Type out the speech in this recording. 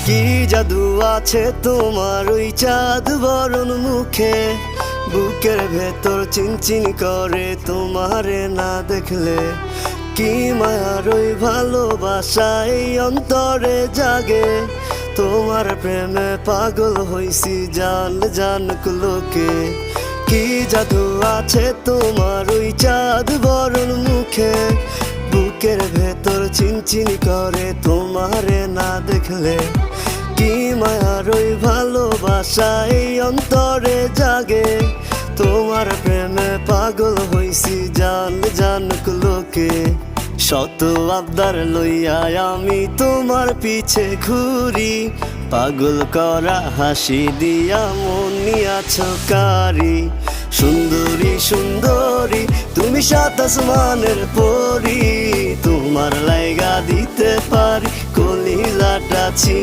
কি জাদু আছে তোমার ওই চাঁদ বরণ মুখে, বুকের ভেতর চিনচিন করে তোমারে না দেখলে। কি মায়ার ওই ভালোবাসা এই অন্তরে জাগে, তোমার প্রেমে পাগল হইছি জান জানুক লোকে। কি জাদু আছে তোমার ওই চাঁদ বরণ মুখে, বুকের ভেতর চিনচিন করে তোমারে না দেখলে। কি মায়ার ওই ভালোবাসা এই অন্তরে জাগে, তোমার প্রেমে পাগল হইছি জান জানুক লোকে। শত আবদার লইয়া আমি তোমার পিছে ঘুরি, পাগল করা হাসি দিয়া মন নিয়াছ কারি। সুন্দরী সুন্দরী তুমি সাত আসমানের পরি, তোমার লাইগা দিতে পারি কলিজাটা ছি।